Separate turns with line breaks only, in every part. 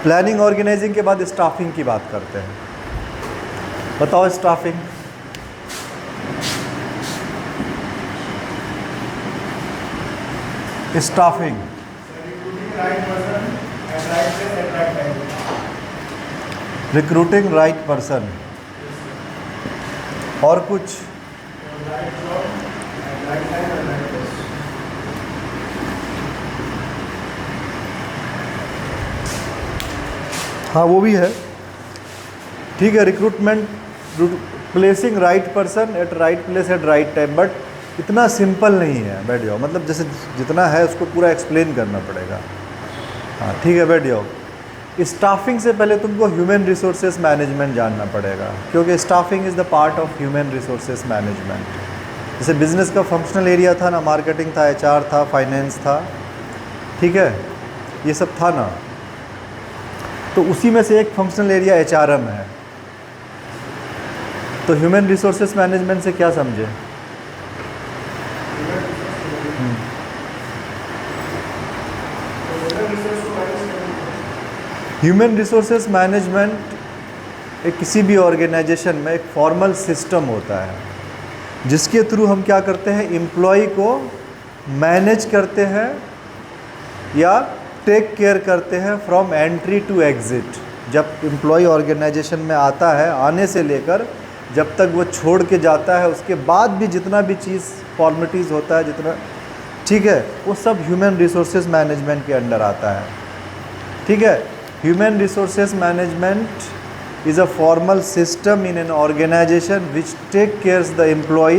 Planning organising के बाद staffing की बात करते हैं। बताओ staffing. Staffing recruiting right person और कुछ हाँ वो भी है, ठीक है। Recruitment, placing right person at right place at right time, but इतना सिंपल नहीं है। बैठ जाओ, मतलब जैसे जितना है उसको पूरा एक्सप्लेन करना पड़ेगा। हाँ ठीक है, बैठ जाओ। स्टाफिंग से पहले तुमको ह्यूमन रिसोर्सेज मैनेजमेंट जानना पड़ेगा, क्योंकि staffing is the part of human resources management. जैसे बिजनेस का फंक्शनल एरिया था ना, मार्केटिंग था, HR था, फाइनेंस था, ठीक है, ये सब था ना, तो उसी में से एक फंक्शनल एरिया HRM है। तो ह्यूमन रिसोर्सेज मैनेजमेंट से क्या समझे? ह्यूमन रिसोर्सेज मैनेजमेंट एक किसी भी ऑर्गेनाइजेशन में एक फॉर्मल सिस्टम होता है, जिसके थ्रू हम क्या करते हैं, एम्प्लॉय को मैनेज करते हैं या टेक केयर करते हैं फ्रॉम एंट्री टू एग्ज़िट। जब एम्प्लॉय ऑर्गेनाइजेशन में आता है, आने से लेकर जब तक वो छोड़ के जाता है, उसके बाद भी जितना भी चीज़ फॉर्मेलिटीज़ होता है, जितना, ठीक है, वो सब ह्यूमन रिसोर्सेज मैनेजमेंट के अंडर आता है, ठीक है। Human resources management is a formal system in an organization which take cares the employee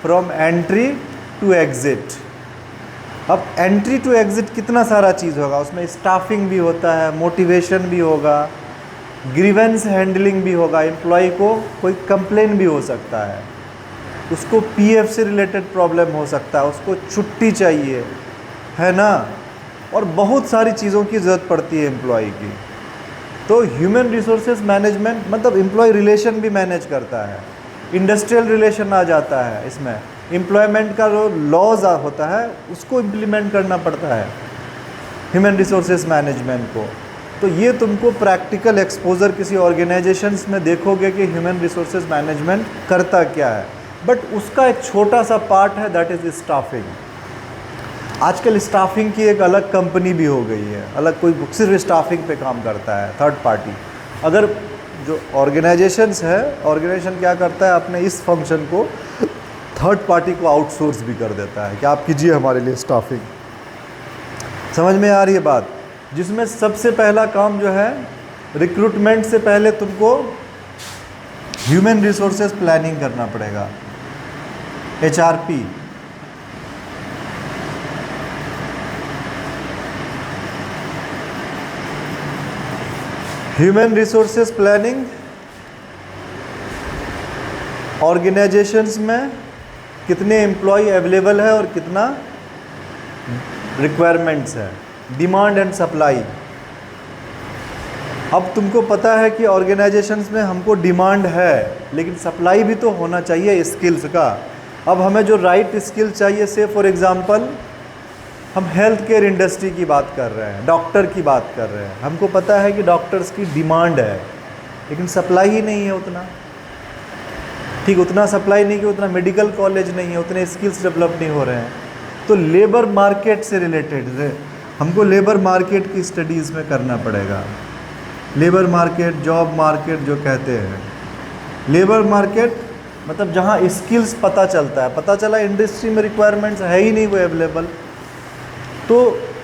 from entry to exit. अब एंट्री टू एग्ज़िट कितना सारा चीज़ होगा, उसमें स्टाफिंग भी होता है, मोटिवेशन भी होगा, ग्रीवेंस हैंडलिंग भी होगा, एम्प्लॉय को कोई कंप्लेन भी हो सकता है, उसको PF से रिलेटेड प्रॉब्लम हो सकता है, उसको छुट्टी चाहिए, है ना, और बहुत सारी चीज़ों की ज़रूरत पड़ती है एम्प्लॉय की। तो ह्यूमन रिसोर्सेज मैनेजमेंट मतलब एम्प्लॉय रिलेशन भी मैनेज करता है, इंडस्ट्रियल रिलेशन आ जाता है इसमें, एम्प्लॉयमेंट का जो लॉज होता है उसको इम्प्लीमेंट करना पड़ता है ह्यूमन रिसोर्सेज मैनेजमेंट को। तो ये तुमको प्रैक्टिकल एक्सपोजर किसी ऑर्गेनाइजेशंस में देखोगे कि ह्यूमन रिसोर्सेज मैनेजमेंट करता क्या है, बट उसका एक छोटा सा पार्ट है, दैट इज़ स्टाफिंग। आजकल स्टाफिंग की एक अलग कंपनी भी हो गई है, अलग कोई सिर्फ स्टाफिंग पे काम करता है, थर्ड पार्टी। अगर जो ऑर्गेनाइजेशंस है, ऑर्गेनाइजेशन क्या करता है, अपने इस फंक्शन को थर्ड पार्टी को आउटसोर्स भी कर देता है कि आप कीजिए हमारे लिए स्टाफिंग। समझ में आ रही है बात? जिसमें सबसे पहला काम जो है, रिक्रूटमेंट से पहले तुमको ह्यूमन रिसोर्सेज प्लानिंग करना पड़ेगा, HRP। Human resources planning organisations में कितने एम्प्लॉय अवेलेबल है और कितना रिक्वायरमेंट्स है, डिमांड एंड सप्लाई। अब तुमको पता है कि ऑर्गेनाइजेशंस में हमको डिमांड है, लेकिन सप्लाई भी तो होना चाहिए स्किल्स का। अब हमें जो राइट स्किल चाहिए, से फॉर एग्जांपल हम हेल्थ केयर इंडस्ट्री की बात कर रहे हैं, डॉक्टर की बात कर रहे हैं, हमको पता है कि डॉक्टर्स की डिमांड है, लेकिन सप्लाई ही नहीं है उतना, ठीक, उतना सप्लाई नहीं कि उतना मेडिकल कॉलेज नहीं है, उतने स्किल्स डेवलप नहीं हो रहे हैं। तो लेबर मार्केट से रिलेटेड हमको लेबर मार्केट की स्टडीज़ में करना पड़ेगा। लेबर मार्केट, जॉब मार्केट जो कहते हैं, लेबर मार्केट मतलब जहाँ स्किल्स पता चलता है, पता चला इंडस्ट्री में रिक्वायरमेंट्स है ही नहीं वो अवेलेबल, तो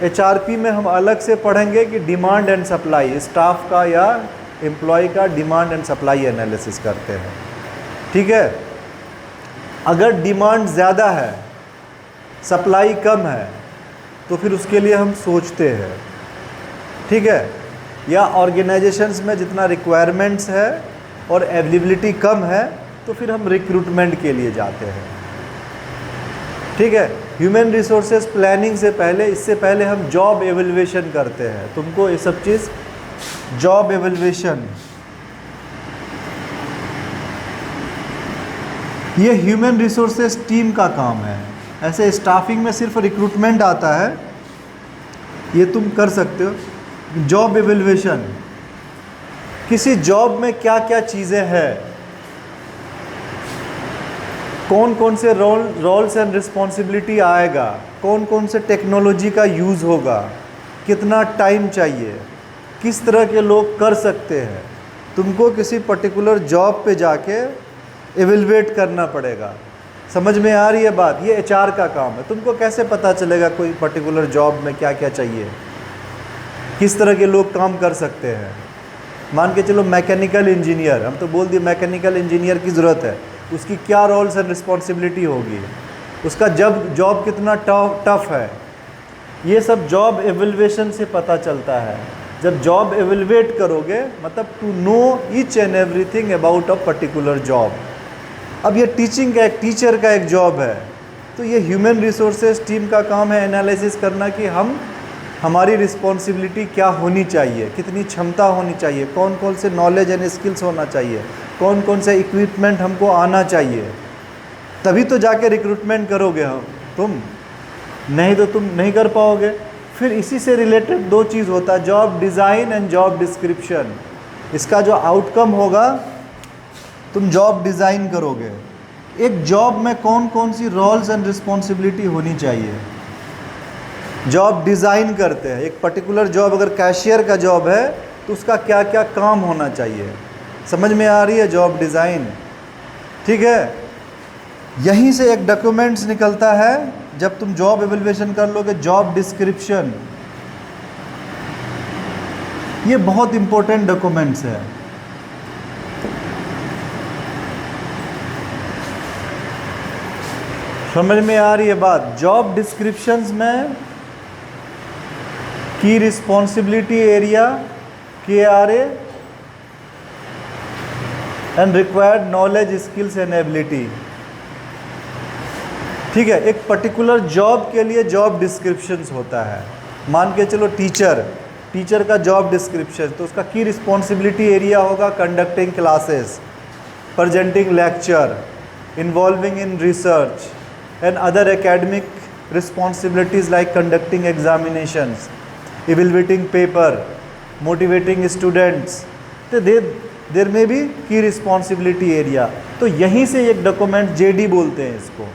HRP में हम अलग से पढ़ेंगे कि डिमांड एंड सप्लाई, स्टाफ का या एम्प्लॉय का डिमांड एंड सप्लाई एनालिसिस करते हैं, ठीक है। अगर डिमांड ज़्यादा है, सप्लाई कम है, तो फिर उसके लिए हम सोचते हैं, ठीक है। या ऑर्गेनाइजेशंस में जितना रिक्वायरमेंट्स है और अवेलेबिलिटी कम है, तो फिर हम रिक्रूटमेंट के लिए जाते हैं, ठीक है। ह्यूमन रिसोर्सेज प्लानिंग से पहले, इससे पहले हम जॉब एवेल्युएशन करते हैं। तुमको ये सब चीज़, जॉब एवेल्युएशन, ये ह्यूमन रिसोर्सेज टीम का काम है। ऐसे स्टाफिंग में सिर्फ रिक्रूटमेंट आता है, ये तुम कर सकते हो, जॉब इवैल्यूएशन, किसी जॉब में क्या क्या चीज़ें हैं, कौन कौन से रोल्स एंड रिस्पॉन्सिबिलिटी आएगा, कौन कौन से टेक्नोलॉजी का यूज़ होगा, कितना टाइम चाहिए, किस तरह के लोग कर सकते हैं, तुमको किसी पर्टिकुलर जॉब पे जाके एवेलुएट करना पड़ेगा। समझ में आ रही है बात? ये एचआर का काम है। तुमको कैसे पता चलेगा कोई पर्टिकुलर जॉब में क्या क्या चाहिए, किस तरह के लोग काम कर सकते हैं। मान के चलो मैकेनिकल इंजीनियर, हम तो बोल दिए मैकेनिकल इंजीनियर की ज़रूरत है, उसकी क्या रोल्स एंड रिस्पॉन्सिबिलिटी होगी, उसका जॉब कितना टफ है, ये सब जॉब एवेलुएशन से पता चलता है। जब जॉब एवेलुएट करोगे मतलब to know each and everything about a particular job. अब ये टीचिंग का एक टीचर का एक जॉब है, तो ये ह्यूमन रिसोर्सेज टीम का काम है एनालिसिस करना कि हमारी रिस्पॉन्सिबिलिटी क्या होनी चाहिए, कितनी क्षमता होनी चाहिए, कौन कौन से नॉलेज एंड स्किल्स होना चाहिए, कौन कौन से इक्विपमेंट हमको आना चाहिए, तभी तो जाके रिक्रूटमेंट करोगे तुम, नहीं तो तुम नहीं कर पाओगे। फिर इसी से रिलेटेड दो चीज़ होता है, job design and job description. इसका जो आउटकम होगा, तुम जॉब डिज़ाइन करोगे, एक जॉब में कौन कौन सी रोल्स एंड रिस्पॉन्सिबिलिटी होनी चाहिए, जॉब डिज़ाइन करते हैं। एक पर्टिकुलर जॉब अगर कैशियर का जॉब है तो उसका क्या क्या काम होना चाहिए, समझ में आ रही है? जॉब डिज़ाइन, ठीक है। यहीं से एक डॉक्यूमेंट्स निकलता है जब तुम जॉब एवेलुएशन कर लोगे, जॉब डिस्क्रिप्शन। ये बहुत इंपॉर्टेंट डॉक्यूमेंट्स है। समझ में आ रही है बात? जॉब डिस्क्रिप्शंस में की responsibility area, KRA and required knowledge, skills and ability, ठीक है। एक पर्टिकुलर जॉब के लिए जॉब डिस्क्रिप्शंस होता है। मान के चलो टीचर का जॉब डिस्क्रिप्शन, तो उसका की रिस्पॉन्सिबिलिटी एरिया होगा conducting classes, presenting lecture, involving in research and other academic responsibilities like conducting examinations, evaluating paper, motivating students, तो देर में भी की रिस्पॉन्सिबिलिटी एरिया। तो यहीं से एक डॉक्यूमेंट JD बोलते हैं इसको।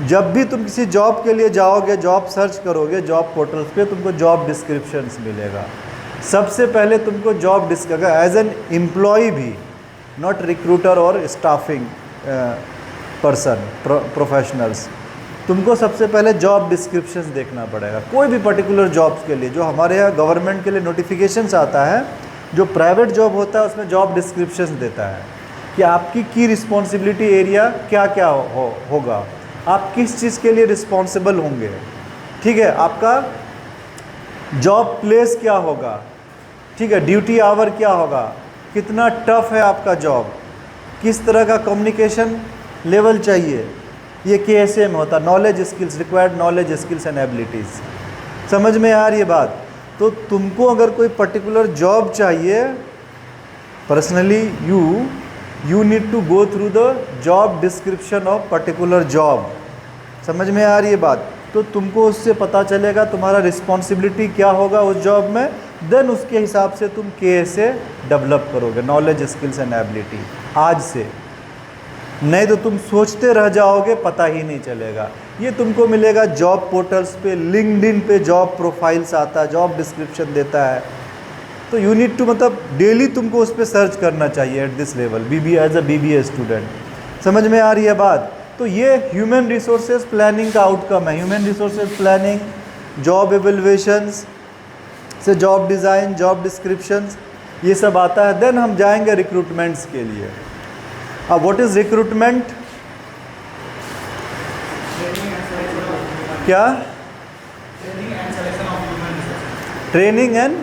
जब भी तुम किसी जॉब के लिए जाओगे, जॉब सर्च करोगे जॉब पोर्टल्स पे, तुमको जॉब डिस्क्रिप्शंस मिलेगा। सबसे पहले तुमको जॉब एज एन एम्प्लॉय भी, नॉट रिक्रूटर और स्टाफिंग पर्सन, प्रोफेशनल्स, तुमको सबसे पहले जॉब डिस्क्रिप्शंस देखना पड़ेगा। कोई भी पर्टिकुलर जॉब्स के लिए, जो हमारे यहाँ गवर्नमेंट के लिए नोटिफिकेशंस आता है, जो प्राइवेट जॉब होता है उसमें जॉब डिस्क्रिप्शंस देता है कि आपकी की रिस्पॉन्सिबिलिटी एरिया क्या क्या होगा, आप किस चीज़ के लिए रिस्पॉन्सिबल होंगे, ठीक है, आपका जॉब प्लेस क्या होगा, ठीक है, ड्यूटी आवर क्या होगा, कितना टफ है आपका जॉब, किस तरह का कम्युनिकेशन लेवल चाहिए, ये KSA में होता है, knowledge skills, required knowledge skills and abilities. समझ में आ रही है बात? तो तुमको अगर कोई पर्टिकुलर जॉब चाहिए, personally you need to go through the job description of particular job. समझ में आ रही है बात? तो तुमको उससे पता चलेगा तुम्हारा रिस्पॉन्सिबिलिटी क्या होगा उस जॉब में, देन उसके हिसाब से तुम KSA डेवलप करोगे, नॉलेज स्किल्स एंड एबिलिटी, आज से। नहीं तो तुम सोचते रह जाओगे, पता ही नहीं चलेगा। ये तुमको मिलेगा जॉब पोर्टल्स पे, लिंक्डइन पे जॉब प्रोफाइल्स आता है, जॉब डिस्क्रिप्शन देता है। तो यू नीड टू, मतलब डेली तुमको उस पर सर्च करना चाहिए at this level, as a BBA student. समझ में आ रही है बात? तो ये ह्यूमन रिसोर्सेज प्लानिंग का आउटकम है। Human resources planning, job evaluations से जॉब डिज़ाइन, जॉब डिस्क्रिप्शंस, ये सब आता है। देन हम जाएंगे रिक्रूटमेंट्स के लिए। अब व्हाट इज रिक्रूटमेंट? क्या? ट्रेनिंग एंड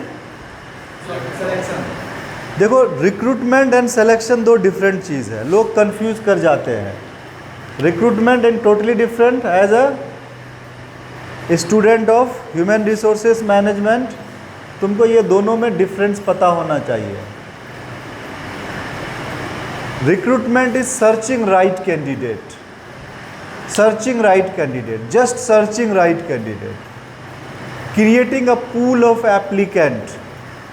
देखो, रिक्रूटमेंट एंड सिलेक्शन दो डिफरेंट चीज़ है, लोग कंफ्यूज कर जाते हैं। Recruitment and totally different. As a student of human resources management, तुमको ये दोनों में डिफरेंस पता होना चाहिए। Recruitment is searching right candidate, just searching right candidate, creating a pool of applicant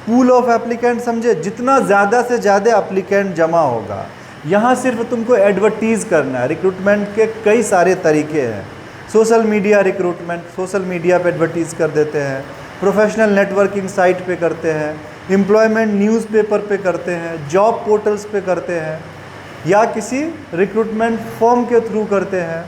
pool of applicant समझे, जितना ज़्यादा से ज़्यादा एप्लीकेंट जमा होगा। यहाँ सिर्फ तुमको एडवर्टीज़ करना है। रिक्रूटमेंट के कई सारे तरीके हैं। Social media recruitment, social media पे एडवर्टीज़ कर देते हैं, प्रोफेशनल नेटवर्किंग साइट पे करते हैं, एम्प्लॉयमेंट न्यूज़पेपर पे करते हैं, जॉब पोर्टल्स पे करते हैं, या किसी रिक्रूटमेंट फॉर्म के थ्रू करते हैं,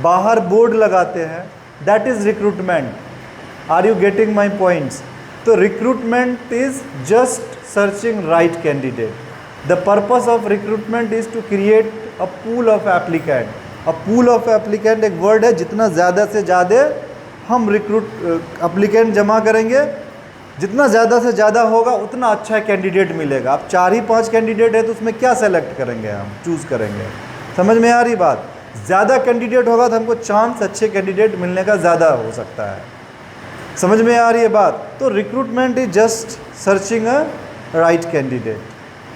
बाहर बोर्ड लगाते हैं। That is recruitment. Are you getting my points? तो recruitment is just searching right candidate. The purpose of recruitment is to create a pool of applicant. A pool of applicant एक word है, जितना ज़्यादा से ज़्यादा हम एप्लीकेंट जमा करेंगे, जितना ज़्यादा से ज़्यादा होगा उतना अच्छा कैंडिडेट मिलेगा। अब 4 ही 5 कैंडिडेट है तो उसमें क्या सेलेक्ट करेंगे, हम चूज़ करेंगे। समझ में आ रही बात? ज़्यादा कैंडिडेट होगा तो हमको चांस अच्छे कैंडिडेट मिलने का ज़्यादा हो सकता है। समझ में आ रही है बात? तो recruitment is just searching a right candidate,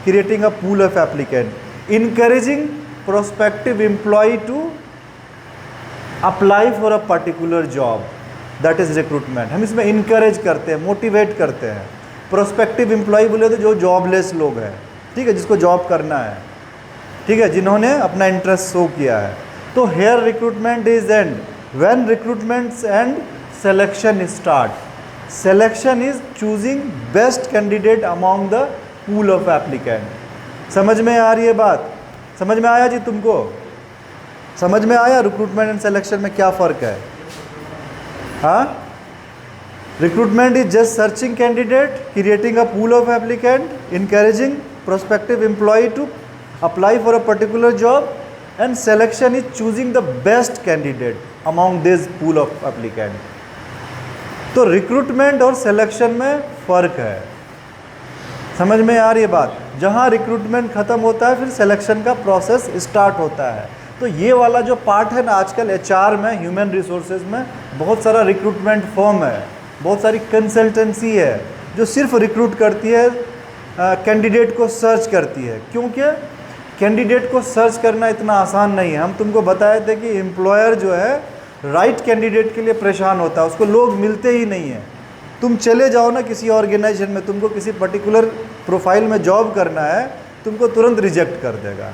creating a pool of applicant, encouraging prospective employee to apply for a particular job. That is recruitment. हम इसमें इनकरेज करते हैं, मोटिवेट करते हैं। प्रोस्पेक्टिव एम्प्लॉय बोले तो जो जॉबलेस लोग हैं, ठीक है, जिसको जॉब करना है, ठीक है, जिन्होंने अपना इंटरेस्ट शो किया है। तो here recruitment is end when recruitments and selection start. Selection is choosing best candidate among the pool of applicant. समझ में आ रही है बात? समझ में आया जी तुमको? समझ में आया रिक्रूटमेंट एंड सिलेक्शन में क्या फ़र्क है? हाँ, recruitment is just searching candidate, creating a pool of applicant, encouraging prospective employee to apply for a particular job, and selection is choosing the best candidate among this pool of applicant. तो recruitment और selection में फ़र्क है। समझ में आ रही है बात? जहाँ रिक्रूटमेंट ख़त्म होता है फिर सिलेक्शन का प्रोसेस स्टार्ट होता है। तो ये वाला जो पार्ट है ना, आजकल एचआर में, ह्यूमन रिसोर्सेज में बहुत सारा रिक्रूटमेंट फर्म है, बहुत सारी कंसल्टेंसी है जो सिर्फ रिक्रूट करती है, कैंडिडेट को सर्च करती है। क्योंकि कैंडिडेट को सर्च करना इतना आसान नहीं है। हम तुमको बताए थे कि एम्प्लॉयर जो है राइट कैंडिडेट के लिए परेशान होता है, उसको लोग मिलते ही नहीं हैं। तुम चले जाओ ना किसी ऑर्गेनाइजेशन में, तुमको किसी पर्टिकुलर प्रोफाइल में जॉब करना है, तुमको तुरंत रिजेक्ट कर देगा,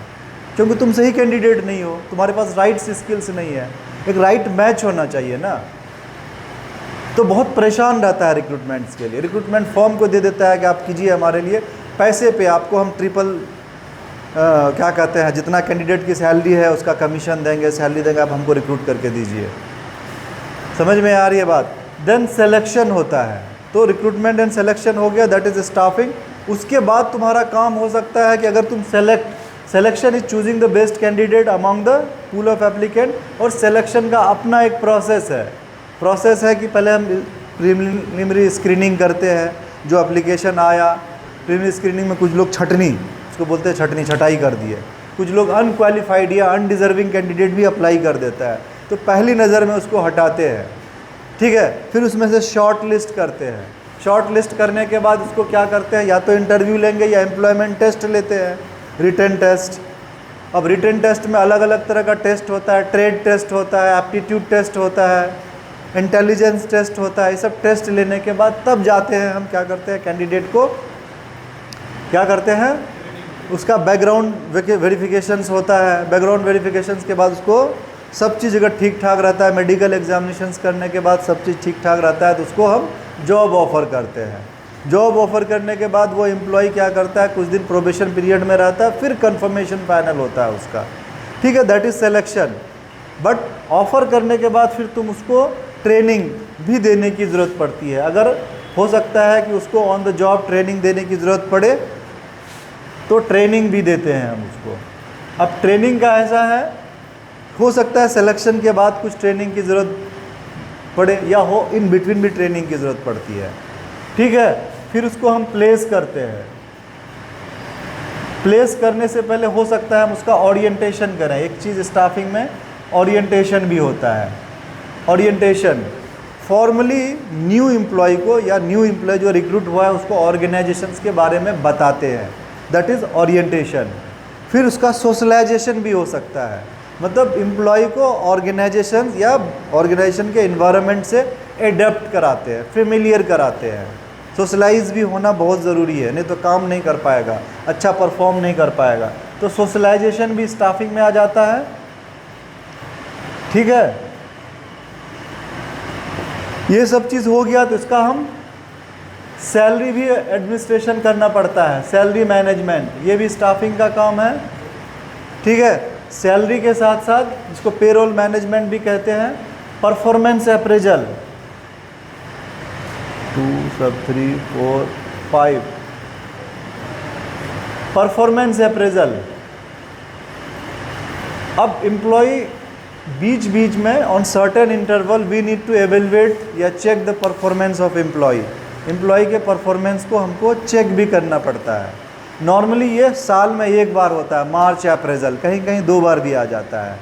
क्योंकि तुम सही कैंडिडेट नहीं हो, तुम्हारे पास राइट्स स्किल्स नहीं है। एक राइट मैच होना चाहिए ना। तो बहुत परेशान रहता है रिक्रूटमेंट्स के लिए। रिक्रूटमेंट फॉर्म को दे देता है कि आप कीजिए हमारे लिए, पैसे पे आपको हम ट्रिपल क्या कहते हैं, जितना कैंडिडेट की सैलरी है उसका कमीशन देंगे, सैलरी देंगे, आप हमको रिक्रूट करके दीजिए। समझ में आ रही है बात? देन सिलेक्शन होता है। तो रिक्रूटमेंट एंड सिलेक्शन हो गया, दैट इज़ स्टाफिंग। उसके बाद तुम्हारा काम हो सकता है कि अगर तुम selection is choosing the best candidate among the pool of applicant, और सिलेक्शन का अपना एक प्रोसेस है कि पहले हम प्रीलिमिनरी स्क्रीनिंग करते हैं। जो एप्लीकेशन आया, प्रीलिमिनरी स्क्रीनिंग में कुछ लोग उसको बोलते हैं छटाई कर दिए। कुछ लोग अनक्वालिफाइड या अनडिजर्विंग कैंडिडेट भी अप्लाई कर देता है, तो पहली नज़र में उसको हटाते हैं, ठीक है। फिर उसमें से शॉर्ट लिस्ट करते हैं। शॉर्ट लिस्ट करने के बाद उसको क्या करते हैं, या तो इंटरव्यू लेंगे या एम्प्लॉयमेंट टेस्ट लेते हैं, रिटन टेस्ट। अब रिटन टेस्ट में अलग अलग तरह का टेस्ट होता है, ट्रेड टेस्ट होता है, एप्टीट्यूड टेस्ट होता है, इंटेलिजेंस टेस्ट होता है। ये सब टेस्ट लेने के बाद तब जाते हैं हम, क्या करते हैं, कैंडिडेट को क्या करते हैं, उसका बैकग्राउंड वेरिफिकेशंस होता है। बैकग्राउंड वेरिफिकेशंस के बाद उसको सब चीज़ अगर ठीक ठाक रहता है, मेडिकल एग्जामिनेशंस करने के बाद सब चीज़ ठीक ठाक रहता है, तो उसको हम जॉब ऑफ़र करते हैं। जॉब ऑफ़र करने के बाद वो एम्प्लॉय क्या करता है, कुछ दिन प्रोबेशन पीरियड में रहता है, फिर कंफर्मेशन फाइनल होता है उसका, ठीक है। That is selection. But offer करने के बाद फिर तुम उसको ट्रेनिंग भी देने की ज़रूरत पड़ती है। अगर हो सकता है कि उसको ऑन द जॉब ट्रेनिंग देने की ज़रूरत पड़े तो ट्रेनिंग भी देते हैं हम उसको। अब ट्रेनिंग का ऐसा है, हो सकता है सिलेक्शन के बाद कुछ ट्रेनिंग की ज़रूरत पड़े, या हो इन बिटवीन भी ट्रेनिंग की ज़रूरत पड़ती है, ठीक है। फिर उसको हम प्लेस करते हैं। प्लेस करने से पहले हो सकता है हम उसका ओरिएंटेशन करें। एक चीज़ स्टाफिंग में ओरिएंटेशन भी होता है। ओरिएंटेशन फॉर्मली न्यू एम्प्लॉय को, या न्यू एम्प्लॉय जो रिक्रूट हुआ है उसको ऑर्गेनाइजेशंस के बारे में बताते हैं, दैट इज़ ओरिएंटेशन। फिर उसका सोशलाइजेशन भी हो सकता है, मतलब एम्प्लॉय को ऑर्गेनाइजेशन या ऑर्गेनाइजेशन के इन्वायरमेंट से एडेप्ट कराते हैं, फेमिलियर कराते हैं, सोशलाइज भी होना बहुत ज़रूरी है, नहीं तो काम नहीं कर पाएगा, अच्छा परफॉर्म नहीं कर पाएगा। तो सोशलाइजेशन भी स्टाफिंग में आ जाता है। ठीक है, ये सब चीज़ हो गया। तो इसका हम सैलरी भी एडमिनिस्ट्रेशन करना पड़ता है, सैलरी मैनेजमेंट, ये भी स्टाफिंग का काम है। ठीक है, सैलरी के साथ साथ जिसको पेरोल मैनेजमेंट भी कहते हैं, परफॉर्मेंस अप्रेजल 2 सब 3 4 5 परफॉर्मेंस अप्रेजल। अब एम्प्लॉय बीच बीच में on certain interval we need to evaluate या check the performance of employee. Employee के परफॉर्मेंस को हमको चेक भी करना पड़ता है। नॉर्मली ये साल में एक बार होता है, मार्च अप्रेजल, कहीं कहीं 2 बार भी आ जाता है।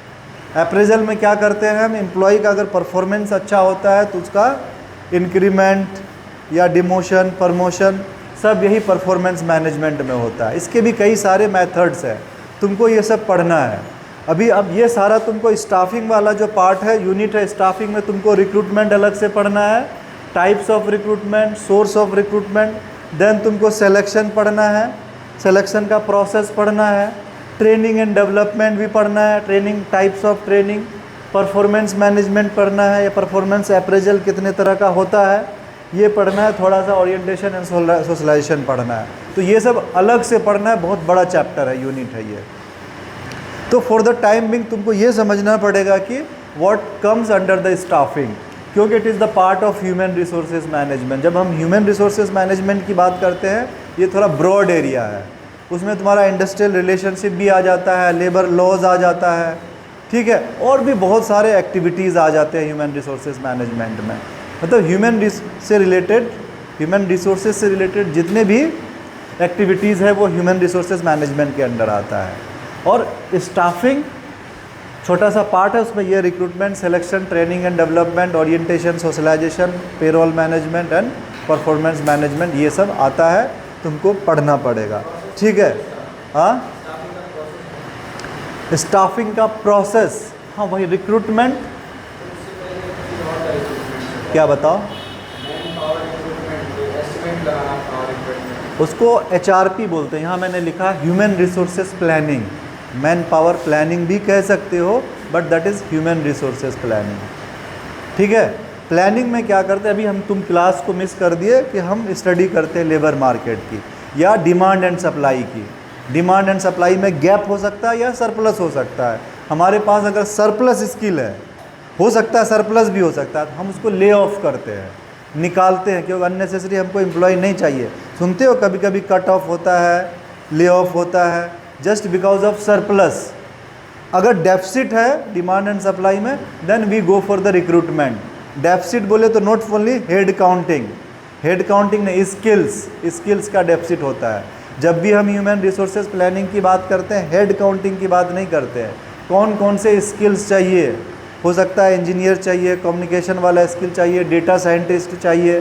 अप्रेजल में क्या करते हैं हम, एम्प्लॉय का अगर परफॉर्मेंस अच्छा होता है तो उसका इंक्रीमेंट या डिमोशन, प्रमोशन, सब यही परफॉर्मेंस मैनेजमेंट में होता है। इसके भी कई सारे मेथड्स हैं, तुमको ये सब पढ़ना है अभी। अब ये सारा तुमको स्टाफिंग वाला जो पार्ट है, यूनिट है स्टाफिंग में, तुमको रिक्रूटमेंट अलग से पढ़ना है, types of recruitment, source of recruitment, then तुमको सिलेक्शन पढ़ना है, सिलेक्शन का प्रोसेस पढ़ना है, ट्रेनिंग एंड डेवलपमेंट भी पढ़ना है, training, types of training, performance management पढ़ना है, या परफॉर्मेंस अप्रेजल कितने तरह का होता है ये पढ़ना है, थोड़ा सा ओरिएंटेशन एंड सोशलाइजेशन पढ़ना है। तो ये सब अलग से पढ़ना है, बहुत बड़ा चैप्टर है, यूनिट है ये। तो फॉर द टाइम बिंग तुमको ये समझना पड़ेगा कि what comes under the staffing, क्योंकि it is the part of human resources management. जब हम ह्यूमन रिसोर्सेज मैनेजमेंट की बात करते हैं, ये थोड़ा ब्रॉड एरिया है, उसमें तुम्हारा इंडस्ट्रियल रिलेशनशिप भी आ जाता है, लेबर लॉज आ जाता है, ठीक है, और भी बहुत सारे एक्टिविटीज़ आ जाते हैं ह्यूमन रिसोर्सेज मैनेजमेंट में। मतलब ह्यूमन रिसोर्सेज से रिलेटेड जितने भी एक्टिविटीज़ है वो ह्यूमन रिसोर्सेज मैनेजमेंट के अंडर आता है। और स्टाफिंग छोटा सा पार्ट है, उसमें ये recruitment, selection, training and development, orientation, socialization, payroll management and performance management, ये सब आता है, तुमको पढ़ना पड़ेगा। ठीक है, हाँ, स्टाफिंग का प्रोसेस, हाँ वही रिक्रूटमेंट, क्या बताओ, उसको HRP बोलते हैं, यहाँ मैंने लिखा human resources planning, man power planning भी कह सकते हो, but that is human resources planning. ठीक है, प्लानिंग में क्या करते हैं, अभी हम तुम क्लास को मिस कर दिए कि हम स्टडी करते हैं लेबर मार्केट की या डिमांड एंड सप्लाई की। डिमांड एंड सप्लाई में गैप हो सकता है या सरप्लस हो सकता है। हमारे पास अगर सरप्लस स्किल है, हो सकता है सरप्लस भी हो सकता है, तो हम उसको ले ऑफ करते हैं, निकालते हैं, क्योंकि अननेसेसरी हमको एम्प्लॉय नहीं चाहिए। सुनते हो कभी कभी कट ऑफ होता है, ले ऑफ होता है, जस्ट बिकॉज ऑफ सरप्लस। अगर डेफिसिट है डिमांड एंड सप्लाई में, then we go for the recruitment. Deficit बोले तो not only head counting, head counting नहीं, स्किल्स का डेफिसिट होता है। जब भी हम ह्यूमन रिसोर्सेज प्लानिंग की बात करते हैं, हेड काउंटिंग की बात नहीं करते हैं। कौन कौन से स्किल्स चाहिए, हो सकता है इंजीनियर चाहिए, कम्युनिकेशन वाला स्किल चाहिए, डेटा साइंटिस्ट चाहिए,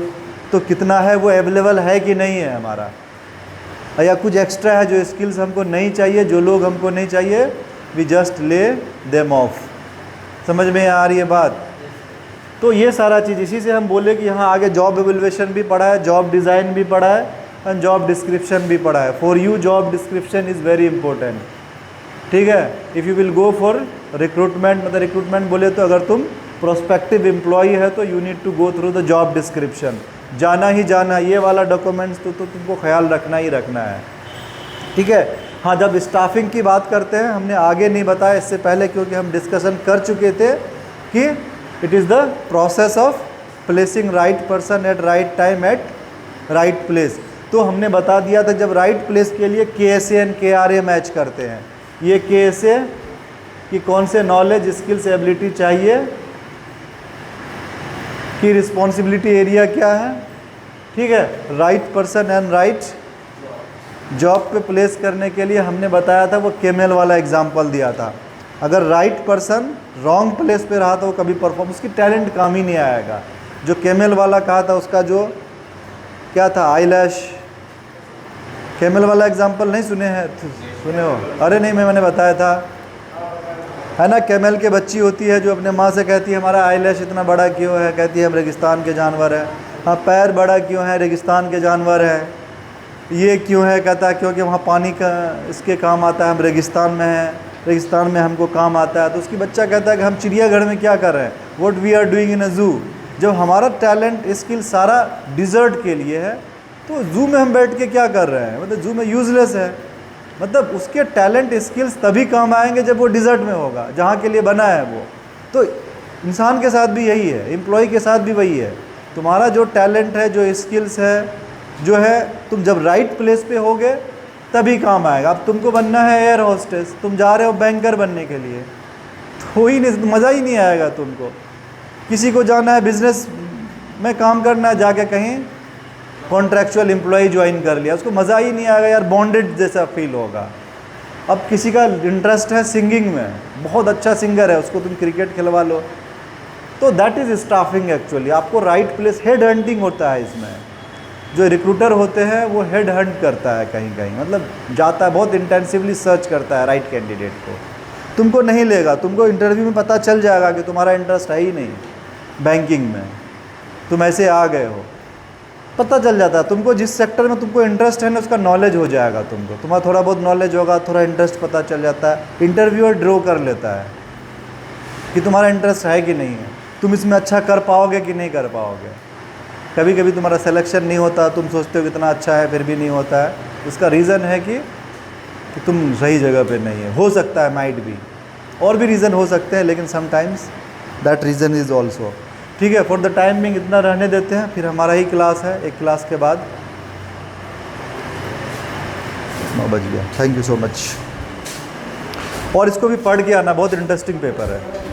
तो कितना है वो अवेलेबल है कि नहीं है हमारा, या कुछ एक्स्ट्रा है जो स्किल्स हमको नहीं चाहिए, जो लोग हमको नहीं चाहिए, we just lay them off. समझ में आ रही है बात? तो ये सारा चीज़, इसी से हम बोले कि यहाँ आगे जॉब एवेल्युएशन भी पढ़ा है, जॉब डिज़ाइन भी पढ़ा है, एंड जॉब डिस्क्रिप्शन भी पढ़ा है। For you job description is very important. ठीक है, if you will go for recruitment, मतलब रिक्रूटमेंट बोले तो अगर तुम प्रोस्पेक्टिव एम्प्लॉई है तो you need to go through the job description, जाना ही जाना, ये वाला डॉक्यूमेंट्स तो तुमको ख्याल रखना ही रखना है। ठीक है, हाँ, जब स्टाफिंग की बात करते हैं, हमने आगे नहीं बताया इससे पहले, क्योंकि हम डिस्कशन कर चुके थे कि it is the process of placing right person at right time at right place. तो हमने बता दिया था जब राइट प्लेस के लिए KSA एंड KRA मैच करते हैं। ये KSA कि कौन से नॉलेज, स्किल्स, एबिलिटी चाहिए, कि रिस्पॉन्सिबिलिटी एरिया क्या है, ठीक है, right person and right job पे प्लेस करने के लिए हमने बताया था, वो केमेल वाला एग्जांपल दिया था। अगर राइट पर्सन रॉन्ग प्लेस पे रहा तो वो कभी परफॉर्म, उसकी टैलेंट काम ही नहीं आएगा। जो केमेल वाला कहा था उसका जो क्या था, आईलैश, केमेल वाला एग्जांपल नहीं सुने हैं? सुने हो? अरे नहीं, मैंने बताया था, है ना, कैमल के बच्ची होती है जो अपने माँ से कहती है हमारा आईलैश इतना बड़ा क्यों है, कहती है हम रेगिस्तान के जानवर हैं। हाँ पैर बड़ा क्यों है, रेगिस्तान के जानवर है, ये क्यों है, कहता है क्योंकि वहाँ पानी का इसके काम आता है, हम रेगिस्तान में हैं, रेगिस्तान में हमको काम आता है। तो उसकी बच्चा कहता है कि हम चिड़ियाघर में क्या कर रहे हैं, what we are doing in a zoo. जब हमारा टैलेंट स्किल सारा डिज़र्ट के लिए है तो जू में हम बैठ के क्या कर रहे हैं, मतलब जू में यूज़लेस है। मतलब उसके टैलेंट स्किल्स तभी काम आएंगे जब वो डिज़र्ट में होगा जहाँ के लिए बना है वो। तो इंसान के साथ भी यही है, एम्प्लॉय के साथ भी वही है। तुम्हारा जो टैलेंट है, जो स्किल्स है, जो है, तुम जब राइट प्लेस पे होगे तभी काम आएगा। अब तुमको बनना है एयर होस्टेस, तुम जा रहे हो बैंकर बनने के लिए, तो ही नहीं, मज़ा ही नहीं आएगा तुमको। किसी को जाना है बिजनेस में काम करना है, जाके कहीं कॉन्ट्रैक्चुअल एम्प्लॉय ज्वाइन कर लिया, उसको मज़ा ही नहीं आएगा यार, बॉन्डेड जैसा फील होगा। अब किसी का इंटरेस्ट है सिंगिंग में, बहुत अच्छा सिंगर है, उसको तुम क्रिकेट खिलवा लो, तो दैट इज़ स्टाफिंग एक्चुअली। आपको राइट प्लेस, हेड हंटिंग होता है इसमें। जो रिक्रूटर होते हैं वो हेड हंट करता है कहीं कहीं, मतलब जाता है बहुत इंटेंसिवली सर्च करता है राइट कैंडिडेट को। तुमको नहीं लेगा, तुमको इंटरव्यू में पता चल जाएगा कि तुम्हारा इंटरेस्ट है ही नहीं बैंकिंग में, तुम ऐसे आ गए हो, पता चल जाता है। तुमको जिस सेक्टर में तुमको इंटरेस्ट है ना, उसका नॉलेज हो जाएगा तुमको, तुम्हारा थोड़ा बहुत नॉलेज होगा, थोड़ा इंटरेस्ट पता चल जाता है। इंटरव्यूअर ड्रॉ कर लेता है कि तुम्हारा इंटरेस्ट है कि नहीं है, तुम इसमें अच्छा कर पाओगे कि नहीं कर पाओगे। कभी कभी तुम्हारा सिलेक्शन नहीं होता, तुम सोचते हो कितना अच्छा है, फिर भी नहीं होता है। उसका रीज़न है कि तुम सही जगह पे नहीं है। हो सकता है, माइट भी, और भी रीज़न हो सकते हैं, लेकिन sometimes that reason is also. ठीक है, फॉर द टाइम बिंग इतना रहने देते हैं, फिर हमारा ही क्लास है, एक क्लास के बाद 9 बज गया। Thank you so much. और इसको भी पढ़ के आना, बहुत इंटरेस्टिंग पेपर है।